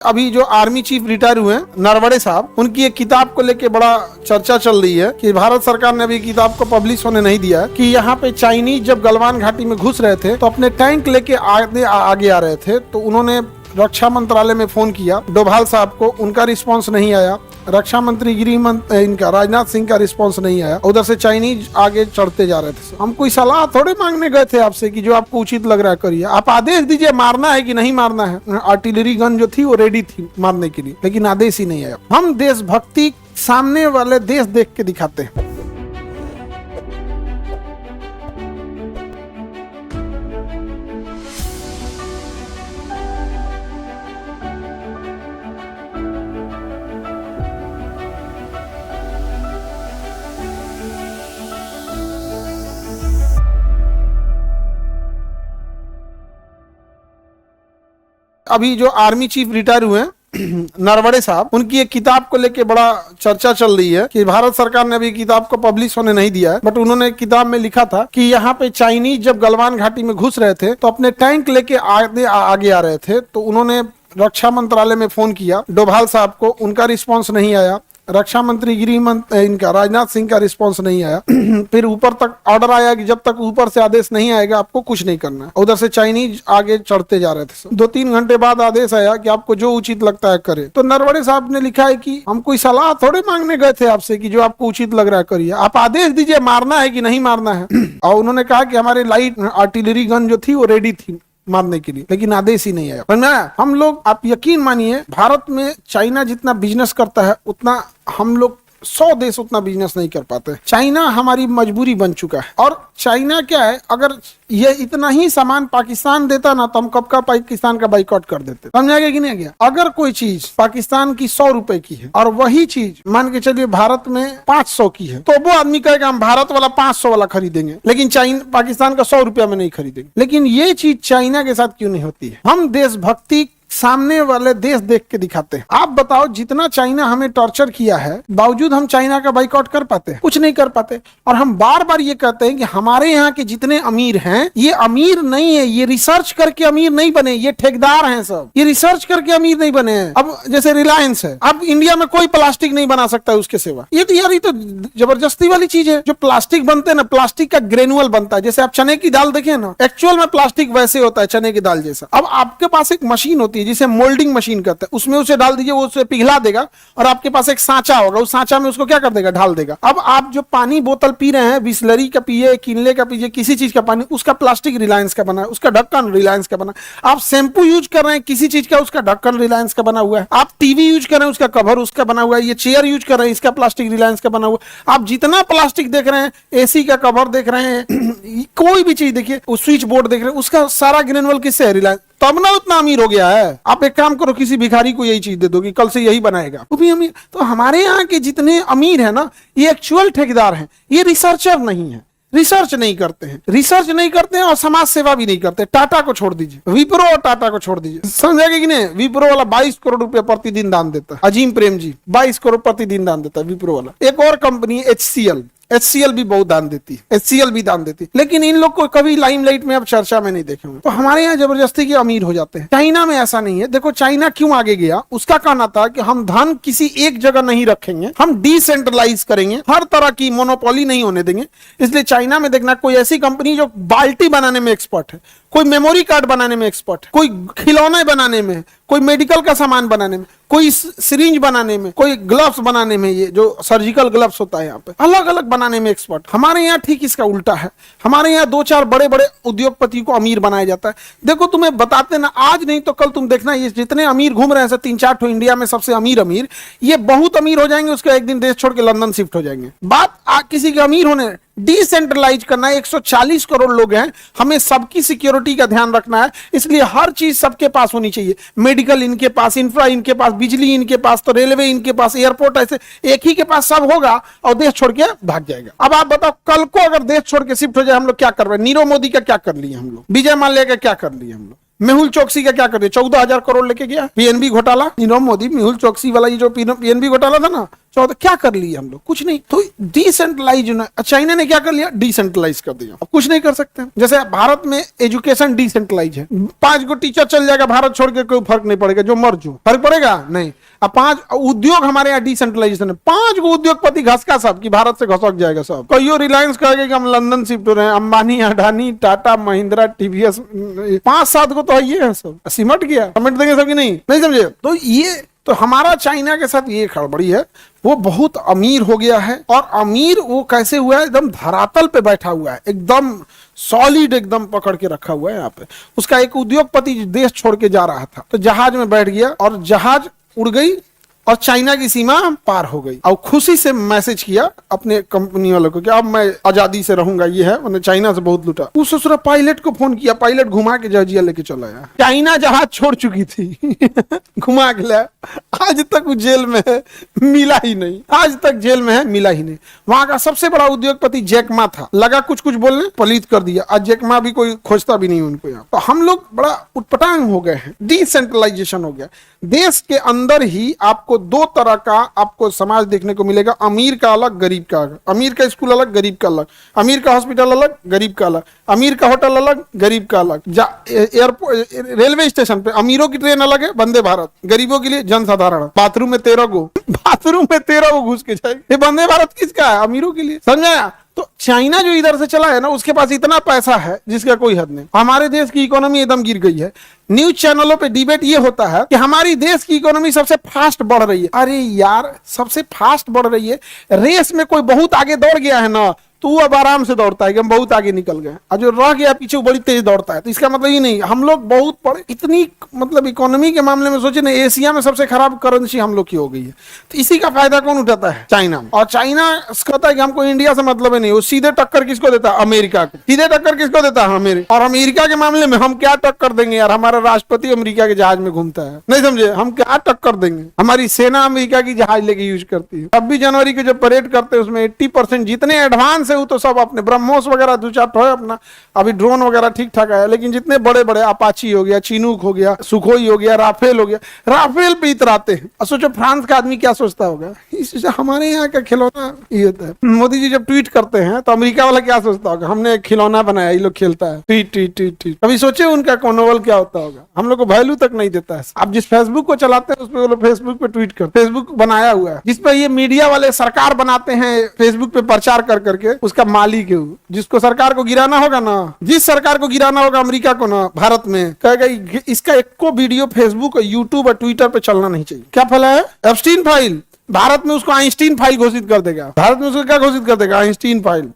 अभी जो army chief retire हुए हैं नरवणे साहब, उनकी एक किताब को लेके बड़ा चर्चा चल रही है कि भारत सरकार ने अभी किताब को पब्लिश होने नहीं दिया है कि यहाँ पे चाइनीज जब गलवान घाटी में घुस रहे थे तो अपने टैंक लेके आगे आ रहे थे, तो उन्होंने रक्षा मंत्रालय में फोन किया डोभाल साहब को, उनका रिस्पांस नहीं आया। रक्षा मंत्री इनका राजनाथ सिंह का रिस्पांस नहीं आया। उधर से चाइनीज आगे चढ़ते जा रहे थे। हम कोई सलाह थोड़े मांगने गए थे आपसे कि जो आपको उचित लग रहा है करिए। आप आदेश दीजिए मारना है कि नहीं मारना है। आर्टिलरी गन जो थी वो रेडी थी मारने के लिए, लेकिन आदेश ही नहीं आया। हम देशभक्ति सामने वाले देश देख के दिखाते हैं। अभी जो आर्मी चीफ रिटायर हुए हैं नरवणे साहब, उनकी एक किताब को लेके बड़ा चर्चा चल रही है कि भारत सरकार ने अभी किताब को पब्लिश होने नहीं दिया है। बट उन्होंने किताब में लिखा था कि यहाँ पे चाइनीज जब गलवान घाटी में घुस रहे थे तो अपने टैंक लेके आगे आ रहे थे, तो उन्होंने रक्षा मंत्रालय में फोन किया डोभाल साहब को, उनका रिस्पांस नहीं आया। रक्षा मंत्री इनका राजनाथ सिंह का रिस्पांस नहीं आया। फिर ऊपर तक ऑर्डर आया कि जब तक ऊपर से आदेश नहीं आएगा आपको कुछ नहीं करना है। उधर से चाइनीज आगे चढ़ते जा रहे थे। 2-3 घंटे बाद आदेश आया कि आपको जो उचित लगता है करे। तो नरवणे साहब ने लिखा है कि हम कोई सलाह थोड़े मांगने गए थे आपसे कि जो आपको उचित लग रहा है करिए। आप आदेश दीजिए मारना है कि नहीं मारना है। और उन्होंने कहा कि हमारे लाइट आर्टिलरी गन जो थी वो रेडी थी मारने के लिए, लेकिन आदेश ही नहीं आया। पर हम लोग, आप यकीन मानिए, भारत में चाइना जितना बिजनेस करता है उतना हम लोग 100 देश उतना बिजनेस नहीं कर पाते। चाइना हमारी मजबूरी बन चुका है। और चाइना क्या है, अगर ये इतना ही सामान पाकिस्तान देता ना तो हम कब का पाकिस्तान का बाइकआउट कर देते। समझा गया कि नहीं गया? अगर कोई चीज पाकिस्तान की 100 रुपए की है और वही चीज मान के चलिए भारत में 500 की है, तो वो आदमी कहेगा हम भारत वाला 500 वाला खरीदेंगे, लेकिन पाकिस्तान का 100 रुपया में नहीं खरीदेंगे। लेकिन ये चीज चाइना के साथ क्यों नहीं होती है? हम देशभक्ति सामने वाले देश देख के दिखाते हैं। आप बताओ, जितना चाइना हमें टॉर्चर किया है बावजूद हम चाइना का बाइकआउट कर पाते हैं? कुछ नहीं कर पाते। और हम बार बार ये कहते हैं कि हमारे यहाँ के जितने अमीर हैं ये अमीर नहीं है, ये रिसर्च करके अमीर नहीं बने, ये ठेकेदार हैं सब, ये रिसर्च करके अमीर नहीं बने हैं। अब जैसे रिलायंस है, अब इंडिया में कोई प्लास्टिक नहीं बना सकता है उसके सिवा। ये तो यार, ये तो जबरदस्ती वाली चीज है। जो प्लास्टिक बनते हैं ना, प्लास्टिक का ग्रेनुअल बनता है। जैसे आप चने की दाल देखें ना, एक्चुअल में प्लास्टिक वैसे होता है चने की दाल जैसा। अब आपके पास एक मशीन होती है जिसे मोल्डिंग मशीन कहते हैं, उसमें उसे डाल दीजिए, वो उसे पिघला देगा और आपके पास एक सांचा होगा, उस सांचा में उसको क्या कर देगा, ढाल देगा। अब आप जो पानी बोतल पी रहे हैं, बिस्लरी का पिए, किनले का पीजिए, किसी चीज का पानी, उसका प्लास्टिक रिलायंस का बना है, उसका ढक्कन रिलायंस का बना है। आप शैम्पू यूज कर रहे हैं किसी चीज का, उसका ढक्कन रिलायंस का बना हुआ है। आप टीवी यूज कर रहे हैं, उसका कवर उसका बना हुआ है। ये चेयर यूज कर रहे हैं, इसका प्लास्टिक रिलायंस का बना हुआ है। आप जितना प्लास्टिक देख रहे हैं, एसी का कवर देख रहे हैं, कोई भी चीज देखिए, स्विच बोर्ड देख रहे हैं, उसका सारा ग्रेनुअल किससे है? रिलायंस। तब ना उतना अमीर हो गया है। आप एक काम करो, किसी भिखारी को यही चीज दे दो कि कल से यही बनाएगा, वो भी अमीर। तो हमारे यहाँ के जितने अमीर है ना, ये एक्चुअल ठेकेदार हैं, ये रिसर्चर नहीं है, रिसर्च नहीं करते हैं, रिसर्च नहीं करते हैं और समाज सेवा भी नहीं करते। टाटा को छोड़ दीजिए, विप्रो और टाटा को छोड़ दीजिए, समझेगा कि नहीं? विप्रो वाला 22 करोड़ रुपया प्रतिदिन दान देता है। अजीम प्रेम जी 22 करोड़ प्रतिदिन दान देता है विप्रो वाला। एक और कंपनी HCL भी बहुत दान देती है, HCL भी दान देती है, लेकिन इन लोग को कभी लाइमलाइट में अब चर्चा में नहीं देखे होंगे। तो हमारे यहाँ जबरदस्ती के अमीर हो जाते हैं। चाइना में ऐसा नहीं है। देखो चाइना क्यों आगे गया, उसका कहना था कि हम धन किसी एक जगह नहीं रखेंगे, हम डिसेंट्रलाइज करेंगे, हर तरह की मोनोपोली नहीं होने देंगे। इसलिए चाइना में देखना, कोई ऐसी कंपनी जो बाल्टी बनाने में एक्सपर्ट है, कोई मेमोरी कार्ड बनाने में एक्सपर्ट है, कोई खिलौने बनाने में, कोई मेडिकल का सामान बनाने में, कोई सिरिंज बनाने में, कोई ग्लव्स बनाने में, ये जो सर्जिकल ग्लव्स होता है यहाँ पे, अलग अलग बनाने में एक्सपर्ट। हमारे यहाँ ठीक इसका उल्टा है। हमारे यहाँ 2-4 बड़े बड़े उद्योगपति को अमीर बनाया जाता है। देखो तुम्हें बताते ना, आज नहीं तो कल तुम देखना, ये जितने अमीर घूम रहे हैं 3-4 ठो इंडिया में सबसे अमीर ये बहुत अमीर हो जाएंगे, उसके एक दिन देश छोड़ के लंदन शिफ्ट हो जाएंगे। बात किसी के अमीर होने, डिसेंट्रलाइज करना है। 140 करोड़ लोग हैं, हमें सबकी सिक्योरिटी का ध्यान रखना है, इसलिए हर चीज सबके पास होनी चाहिए। मेडिकल इनके पास, इंफ्रा इनके पास, बिजली इनके पास, तो रेलवे इनके पास, एयरपोर्ट, ऐसे एक ही के पास सब होगा और देश छोड़ के भाग जाएगा। अब आप बताओ, कल को अगर देश छोड़ के शिफ्ट हो जाए, हम लोग क्या कर रहे हैं? नीरव मोदी का क्या कर लिए हम लोग, विजय माल्या का क्या कर लिए हम लोग, मेहुल चोकसी का क्या कर दिया? 14,000 करोड़ लेके गया पीएनबी घोटाला। नीरव मोदी मेहुल चोकसी वाला ये जो पीएनबी घोटाला था ना, 14 क्या कर लिए हम लोग? कुछ नहीं। तो डिसेंट्रलाइज, चाइना ने क्या कर लिया? डिसेंट्रलाइज कर दिया। अब कुछ नहीं कर सकते। जैसे भारत में एजुकेशन डिसेंट्रलाइज है, 5 गो टीचर चल जाएगा भारत छोड़ के, कोई फर्क नहीं पड़ेगा, जो मर जो फर्क पड़ेगा नहीं। अब 5 उद्योग हमारे यहाँ डिसेंट्रलाइजेशन है, 5 गो उद्योगपति घसका सब कि भारत से घसक जाएगा सब। कहियो रिलायंस कहेगा कि हम लंदन शिफ्ट हो रहे हैं, अंबानी, अडानी, टाटा, महिंद्रा, टीवीएस, 5-7 को तो ये है, सब सिमट गया। समेट देंगे सब कि नहीं समझे? तो ये तो हमारा चाइना के साथ ये खड़बड़ी है। वो बहुत अमीर हो गया है, और अमीर वो कैसे हुआ है? एकदम धरातल पे बैठा हुआ है, एकदम सॉलिड, एकदम पकड़ के रखा हुआ है यहाँ पे। उसका एक उद्योगपति देश छोड़ के जा रहा था, तो जहाज में बैठ गया और जहाज उड़ गई और चाइना की सीमा पार हो गई, और खुशी से मैसेज किया अपने कंपनी वालों को कि अब मैं आजादी से रहूंगा, ये है, मैंने चाइना से बहुत लूटा। उस ससुरा पायलट को फोन किया, पायलट घुमा के जहाजिया लेके चला आया। चाइना जहाज छोड़ चुकी थी घुमा के लाया। आज तक वो जेल में है, मिला ही नहीं, आज तक जेल में है, मिला ही नहीं। वहां का सबसे बड़ा उद्योगपति जैकमा था, लगा कुछ बोलने, पलीत कर दिया। आज जैकमा भी कोई खोजता भी नहीं उनको यहाँ। तो हम लोग बड़ा उटपटांग हो गए हैं, डिसेंट्रलाइजेशन हो गया। देश के अंदर ही आपको 2 तरह का आपको समाज देखने को मिलेगा, अमीर का अलग, गरीब का अलग। अमीर का स्कूल अलग, गरीब का अलग। अमीर का हॉस्पिटल अलग, गरीब का अलग। अमीर का होटल अलग, गरीब का अलग। एयरपोर्ट, रेलवे स्टेशन पे अमीरों की ट्रेन अलग है, वंदे भारत। गरीबों के लिए जनसाधारण। बाथरूम में 13 गो घुस के जाएगी। ये वंदे भारत किसका है? अमीरों के लिए, समझाया? तो चाइना जो इधर से चला है ना, उसके पास इतना पैसा है जिसका कोई हद नहीं। हमारे देश की इकोनॉमी एकदम गिर गई है। न्यूज चैनलों पे डिबेट ये होता है कि हमारी देश की इकोनॉमी सबसे फास्ट बढ़ रही है। अरे यार, सबसे फास्ट बढ़ रही है, रेस में कोई बहुत आगे दौड़ गया है ना, तो वो अब आराम से दौड़ता है कि हम बहुत आगे निकल गए, और जो रह गया पीछे वो बड़ी तेज दौड़ता है। तो इसका मतलब ये नहीं हम लोग बहुत बड़े, इतनी मतलब इकोनॉमी के मामले में सोचे ना, एशिया में सबसे खराब करेंसी हम लोग की हो गई है। तो इसी का फायदा कौन उठाता है? चाइना। और चाइना कहता है कि हमको इंडिया से मतलब है नहीं। वो सीधे टक्कर किसको देता है? अमेरिका को। सीधे टक्कर किसको देता है? अमेरिका। और अमेरिका के मामले में हम क्या टक्कर देंगे यार? हमारा राष्ट्रपति अमेरिका के जहाज में घूमता है, नहीं समझे? हम क्या टक्कर देंगे? हमारी सेना अमेरिका की जहाज लेके यूज करती है। 26 जनवरी को जब परेड करते हैं उसमें 80% जितने एडवांस है वो तो सब अपने ब्रह्मोस वगैरह 2-4 है अपना, अभी ड्रोन वगैरह ठीक ठाक है, लेकिन जितने बड़े बड़े अपाची हो गया, चिनूक हो गया, सुखोई हो गया, राफेल हो गया, राफेल पे इतराते हैं। और सोचो फ्रांस का आदमी क्या सोचता होगा, इससे हमारे यहाँ का खिलौना ये होता है। मोदी जी जब ट्वीट करते हैं तो अमेरिका वाला क्या सोचता होगा? हमने एक खिलौना बनाया, ये लोग खेलता है, ट्वीट ट्वीट ट्वीट ट्वीट। अभी सोचे उनका कॉनोवल क्या होता होगा? हम लोग को वैल्यू तक नहीं देता है। आप जिस फेसबुक को चलाते हैं उस पर वो लोग फेसबुक पे ट्वीट कर, फेसबुक बनाया हुआ है जिसपे ये मीडिया वाले सरकार बनाते हैं, फेसबुक पे प्रचार कर करके उसका मालिक है। जिसको सरकार को गिराना होगा ना, जिस सरकार को गिराना होगा अमेरिका को ना, भारत में कहेगा इसका एक को वीडियो फेसबुक और यूट्यूब और ट्विटर पे चलना नहीं चाहिए। क्या फैला है? Epstein file. भारत में उसको आइंस्टीन फाइल घोषित कर देगा। भारत में उसको क्या घोषित कर देगा? Einstein file.